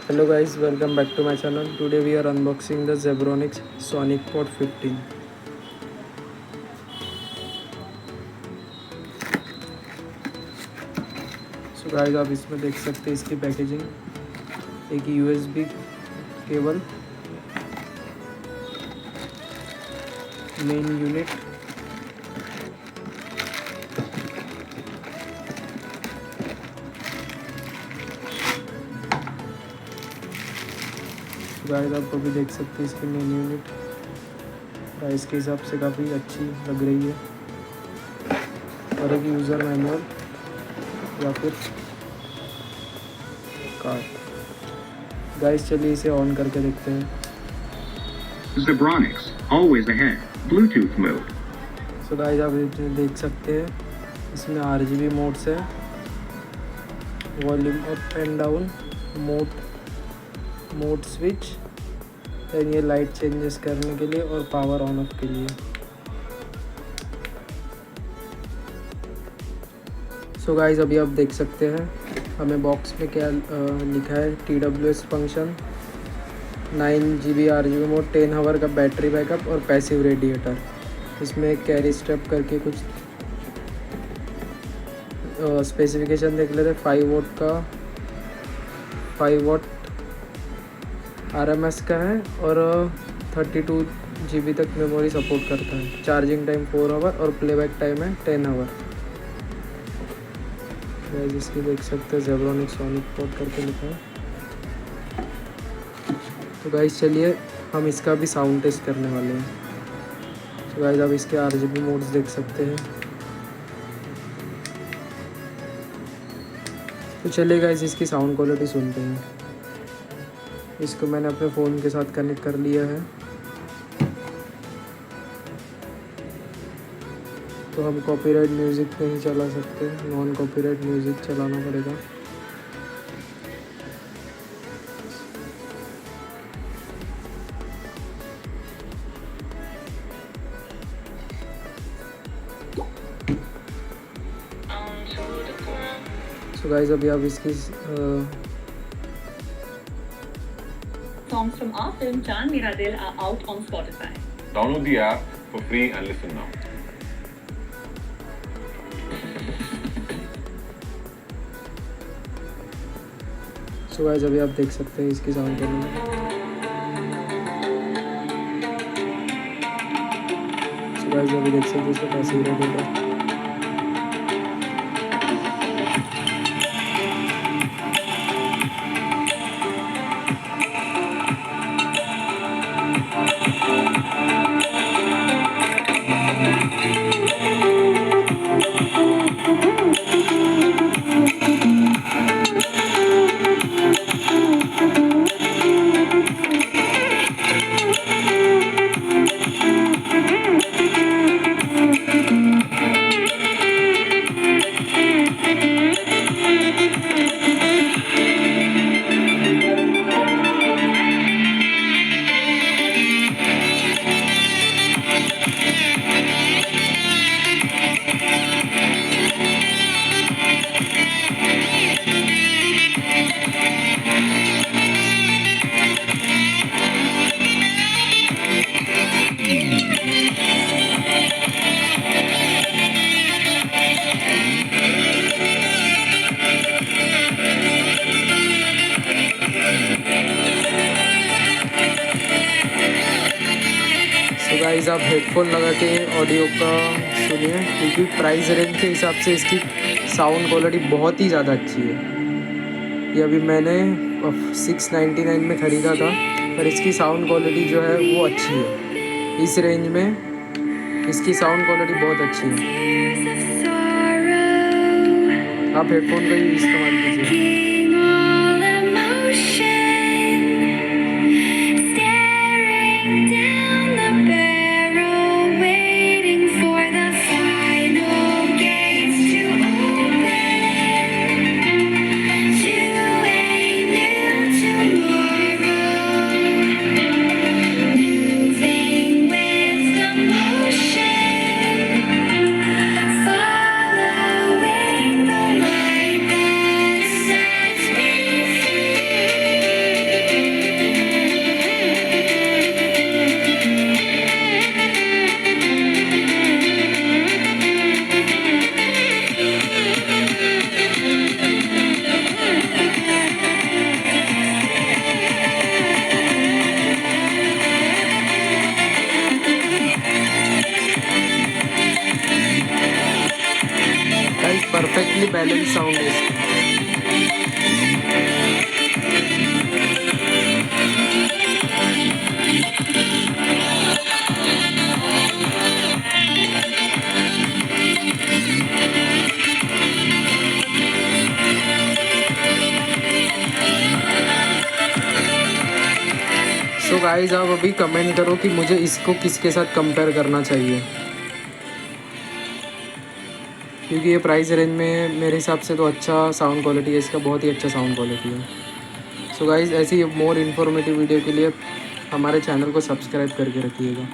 Hello guys, welcome back to my channel. Today we are unboxing the Zebronics Sonic Pod 15. So guys, आप इसमें देख सकते हैं इसकी पैकेजिंग, एक USB cable, main unit, guys आप भी देख सकते हैं इसकी मेन यूनिट प्राइस के हिसाब से काफ़ी अच्छी लग रही है, और एक यूज़र मैनुअल या फिर कार्ड। गाइस चलिए इसे ऑन करके देखते हैं। Zebronics, always ahead, Bluetooth mode. So guys आप देख सकते हैं इसमें RGB मोड्स है, volume up and down, mode switch, and ये लाइट चेंजेस करने के लिए और पावर ऑन ऑफ के लिए। सो गाइस अभी आप देख सकते हैं हमें बॉक्स में क्या लिखा है। TWS function, 9GB RGB mode, 10 hour का बैटरी बैकअप और पैसिव रेडिएटर। इसमें एक कैरी स्टेप करके कुछ स्पेसिफिकेशन देख लेते। 5 वोट का 5 वोट RMS का है और 32 GB तक मेमोरी सपोर्ट करता है। चार्जिंग टाइम 4 आवर और प्लेबैक टाइम है 10 आवर। गाइस इसकी देख सकते हैं Zebronics Sonic Pod करके लिखा है। तो गाइस चलिए हम इसका भी साउंड टेस्ट करने वाले हैं। तो गाइस आप इसके RGB मोड्स देख सकते हैं। तो चलिए गाइस इसकी साउंड क्वालिटी सुनते हैं। इसको मैंने अपने फ़ोन के साथ कनेक्ट कर लिया है, तो हम कॉपीराइट म्यूज़िक नहीं चला सकते, नॉन कॉपीराइट म्यूज़िक चलाना पड़ेगा। सो गाइस अभी आप इसकी Songs from our film Chaan Mera Dil are out on Spotify. Download the app for free and listen now. So guys अभी आप देख सकते हैं इसकी साउंड क्वालिटी। सो गाइस अभी देख सकते हैं इसका पैसिव रेडिएटर। तो गाइस आप हेडफोन लगा के ऑडियो का सुनिए, क्योंकि प्राइस रेंज के हिसाब से इसकी साउंड क्वालिटी बहुत ही ज़्यादा अच्छी है। ये अभी मैंने 699 में ख़रीदा था, पर इसकी साउंड क्वालिटी जो है वो अच्छी है। इस रेंज में इसकी साउंड क्वालिटी बहुत अच्छी है। आप हेडफोन का ही इस्तेमाल कीजिए। बैलेंस साउंड है इसका। सो गाइस आप अभी कमेंट करो कि मुझे इसको किसके साथ कंपेयर करना चाहिए, क्योंकि ये प्राइस रेंज में मेरे हिसाब से तो अच्छा साउंड क्वालिटी है इसका, बहुत ही अच्छा साउंड क्वालिटी है। सो गाइस ऐसी मोर इन्फॉर्मेटिव वीडियो के लिए हमारे चैनल को सब्सक्राइब करके रखिएगा।